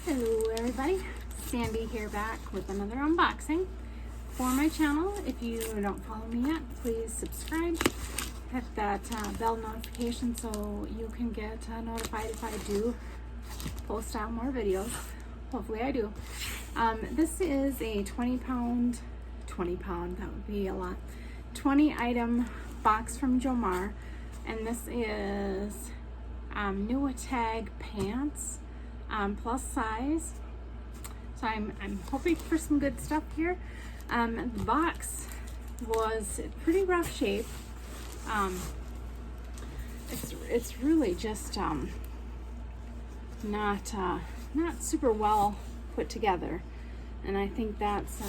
Hello everybody, Sandy here back with another unboxing for my channel. If you don't follow me yet, please subscribe, hit that bell notification so you can get notified if I do post out more videos. Hopefully I do. This is a 20 pound, that would be a lot, 20 item box from Jomar, and this is new tag pants. Plus size, so I'm hoping for some good stuff here. The box was pretty rough shape. It's really just not super well put together, and I think that's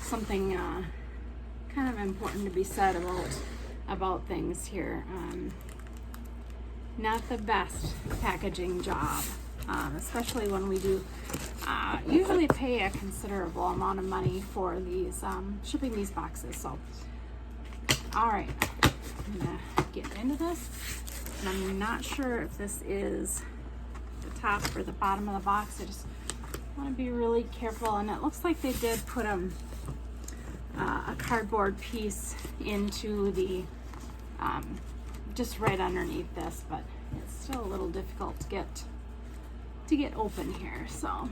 something kind of important to be said about things here. Not the best packaging job, especially when we do usually pay a considerable amount of money for these shipping these boxes. So all right, I'm gonna get into this, and I'm not sure if this is the top or the bottom of the box. I just want to be really careful, and it looks like they did put a cardboard piece into the just right underneath this, but it's still a little difficult to get open here. So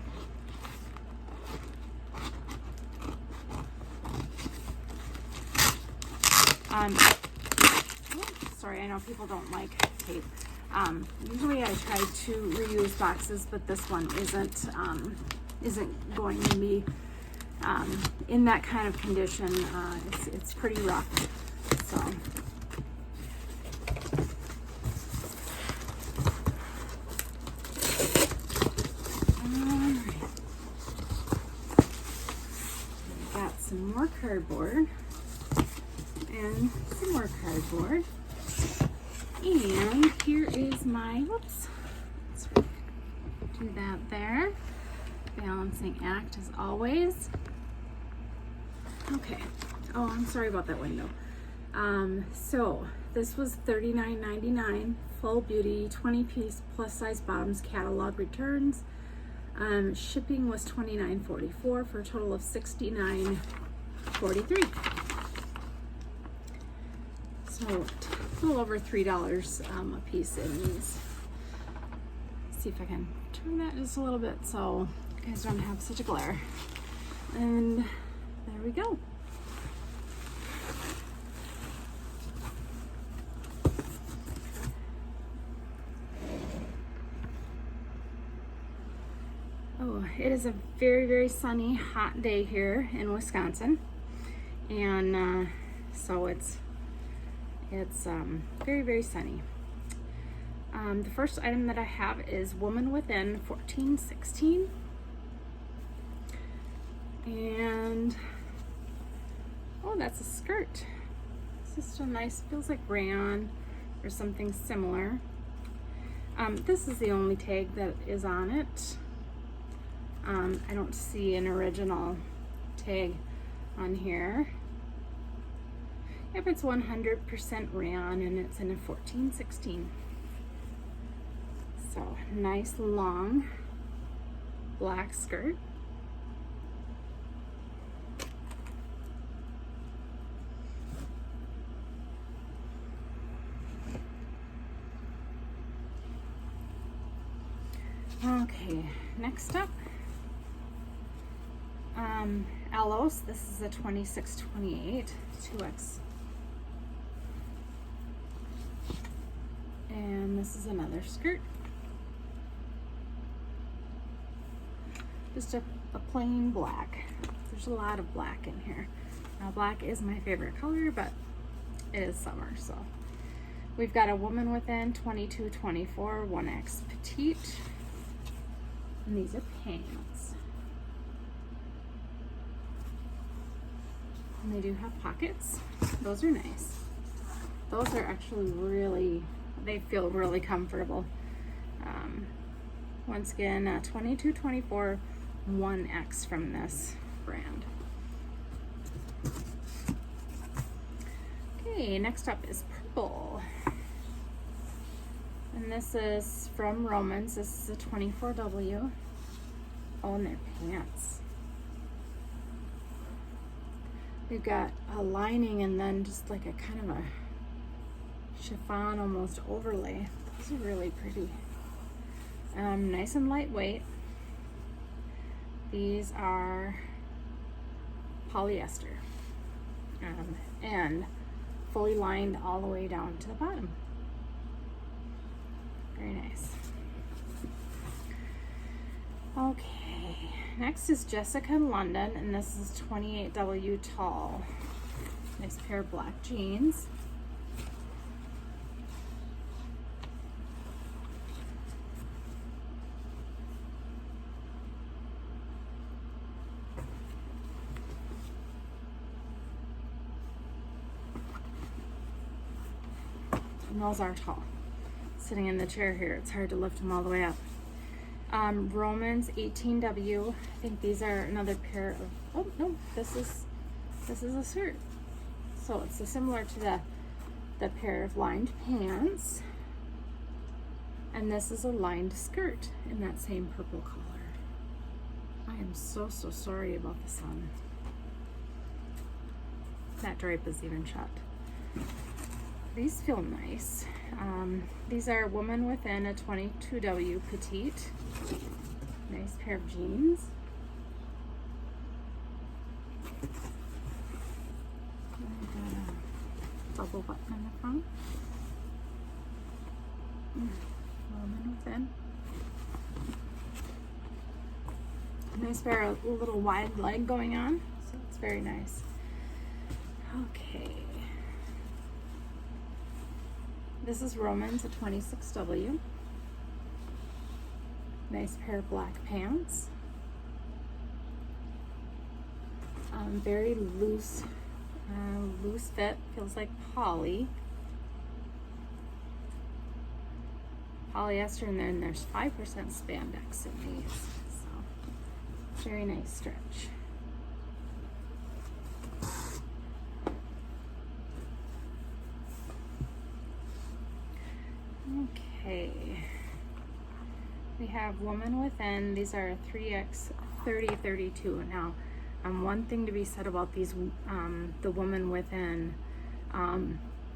sorry, I know people don't like tape. Usually I try to reuse boxes, but this one isn't going to be in that kind of condition. It's pretty rough, so some more cardboard and some more cardboard, and here is my, whoops, let's do that there, balancing act as always. Okay, oh, I'm sorry about that window. So this was $39.99, full beauty, 20 piece plus size bottoms, catalog returns. Shipping was $29.44 for a total of $69.43. So a little over $3 a piece in these. Let's see if I can turn that just a little bit so you guys don't have such a glare. And there we go. Oh, it is a very, very sunny, hot day here in Wisconsin, and so it's very, very sunny. The first item that I have is Woman Within 1416, and oh, that's a skirt. It's just a nice, feels like rayon or something similar. This is the only tag that is on it. I don't see an original tag on here. Yep, it's 100% rayon, and it's in a 1416. So nice long black skirt. Okay, next up, Alos. This is a 26-28 2X, and this is another skirt, just a plain black. There's a lot of black in here. Now, black is my favorite color, but it is summer, so we've got a Woman Within 22-24 1X petite, and these are pants. And they do have pockets. Those are nice. Those are actually really, they feel really comfortable. Once again, 22-24 1X from this brand. Okay, next up is purple. And this is from Romans. This is a 24W. Oh, and their pants. We've got a lining and then just like a kind of a chiffon almost overlay. These are really pretty. Nice and lightweight. These are polyester and fully lined all the way down to the bottom. Very nice. Okay, next is Jessica London, and this is 28W tall. Nice pair of black jeans. And those are tall. Sitting in the chair here, it's hard to lift them all the way up. Romans 18W. I think these are another pair of, oh no, this is a skirt. So it's similar to the pair of lined pants. And this is a lined skirt in that same purple color. I am so sorry about the sun. That drape is even shut. These feel nice. These are Woman Within, a 22W petite. Nice pair of jeans. Double button in the front. Woman Within. Nice pair of little wide leg going on, so it's very nice. Okay. This is Romans, a 26W. Nice pair of black pants. Very loose fit. Feels like polyester, and then there's 5% spandex in these. So very nice stretch. Okay, we have Woman Within. These are 3X 30-32. Now, one thing to be said about these, the Woman Within,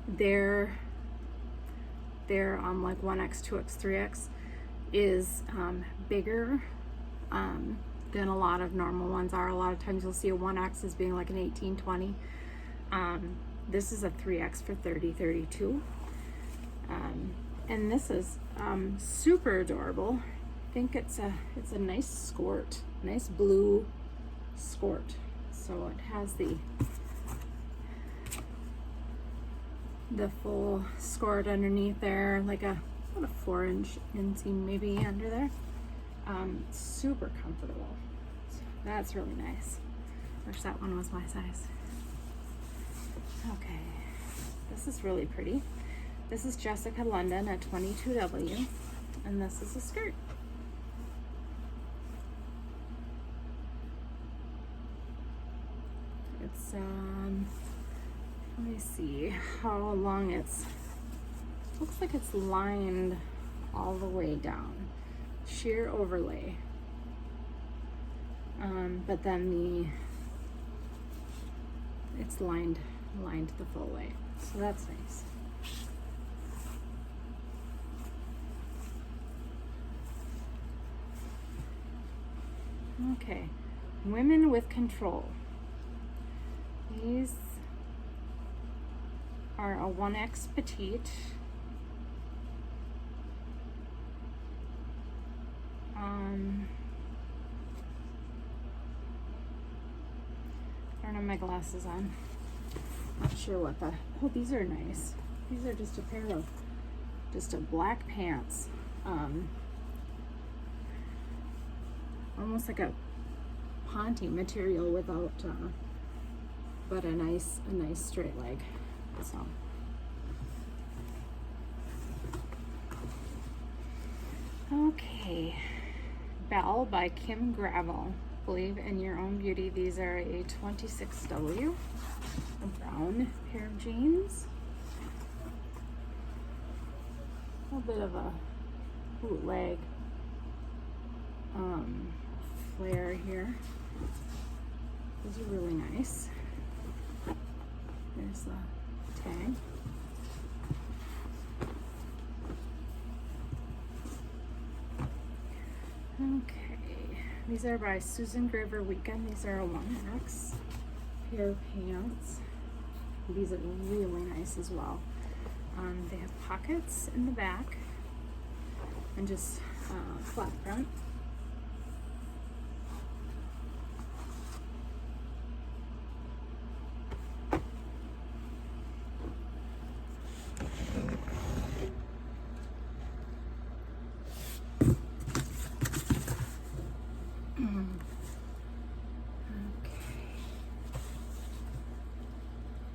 they're like 1X, 2X, 3X is bigger than a lot of normal ones are. A lot of times you'll see a 1X as being like an 18-20. This is a 3X for 30-32. And this is super adorable. I think it's a nice skirt, nice blue skirt. So it has the full skirt underneath there, like about a 4-inch inseam maybe under there. Super comfortable. So that's really nice. Wish that one was my size. Okay, this is really pretty. This is Jessica London at 22W, and this is a skirt. It's, let me see how long looks like it's lined all the way down. Sheer overlay. But then it's lined the full way. So that's nice. Okay, Women with Control. These are a 1X petite. I don't have my glasses on. Not sure what oh, these are nice. These are just a pair of black pants. Almost like a ponte material without, but a nice straight leg. So, okay, Belle by Kim Gravel. Believe in Your Own Beauty. These are a 26W, a brown pair of jeans. little bit of a bootleg flare here. These are really nice. There's the tag. Okay, these are by Susan Graver Weekend. These are a 1X pair of pants. These are really nice as well. They have pockets in the back and just flat front.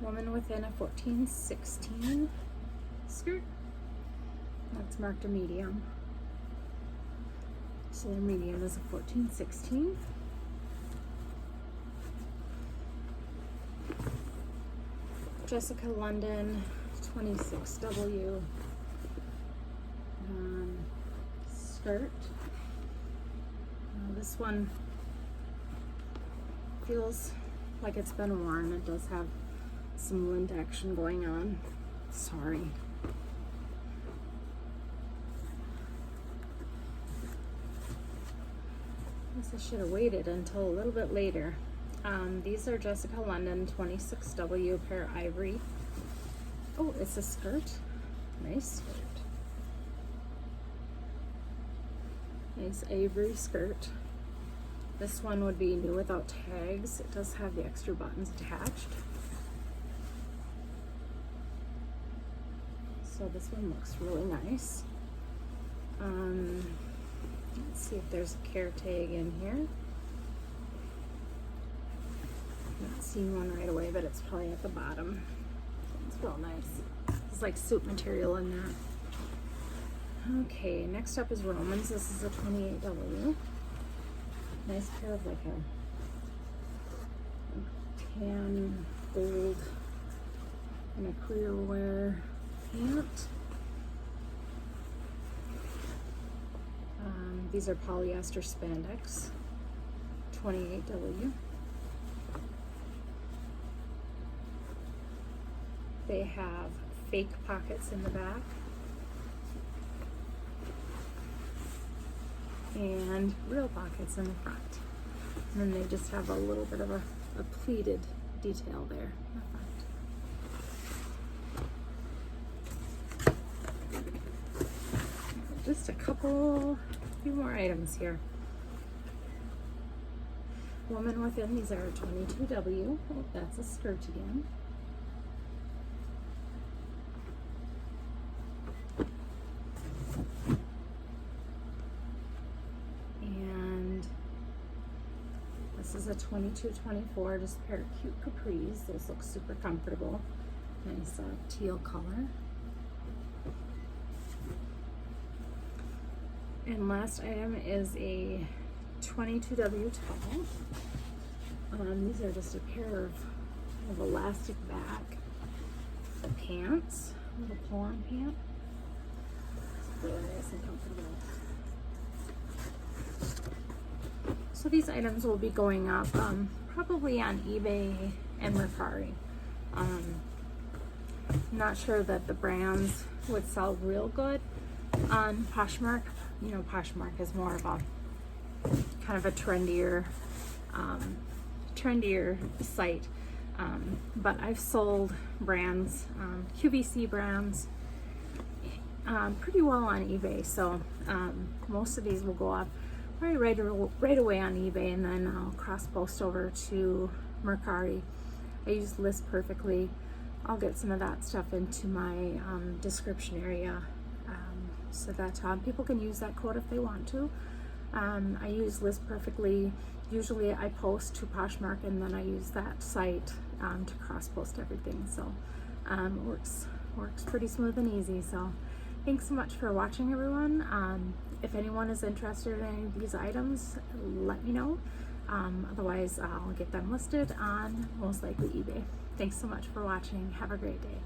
Woman within a 14-16 skirt. That's marked a medium. So the medium is a 14-16. Jessica London 26W skirt. This one feels like it's been worn. It does have some lint action going on. Sorry. Guess I should have waited until a little bit later. These are Jessica London 26W pair ivory. Oh, it's a skirt. Nice skirt. Nice ivory skirt. This one would be new without tags. It does have the extra buttons attached. So this one looks really nice. Let's see if there's a care tag in here. Not seeing one right away, but it's probably at the bottom. It's real nice. It's like suit material in that. Okay, next up is Romans. This is a 28W. Nice pair of like a tan, gold, and a clear wear pant. These are polyester spandex, 28W. They have fake pockets in the back and real pockets in the front. And then they just have a little bit of a pleated detail there in the front. Just a few more items here. Woman within, these are 22W. Oh, that's a skirt again. And this is a 22-24, just a pair of cute capris. Those look super comfortable. Nice teal color. And last item is a 22W tall. These are just a pair of elastic back pants, a little pull-on pant. It's really nice and comfortable. So these items will be going up probably on eBay and Mercari. Not sure that the brands would sell real good on Poshmark. You know, Poshmark is more of a kind of a trendier site. But I've sold brands, QVC brands, pretty well on eBay. So most of these will go up right away on eBay, and then I'll cross post over to Mercari. I use List Perfectly. I'll get some of that stuff into my description area, so that people can use that code if they want to. I use List Perfectly. Usually I post to Poshmark, and then I use that site to cross post everything. So works pretty smooth and easy. So thanks so much for watching, everyone. If anyone is interested in any of these items, let me know. Otherwise, I'll get them listed on most likely eBay. Thanks so much for watching. Have a great day.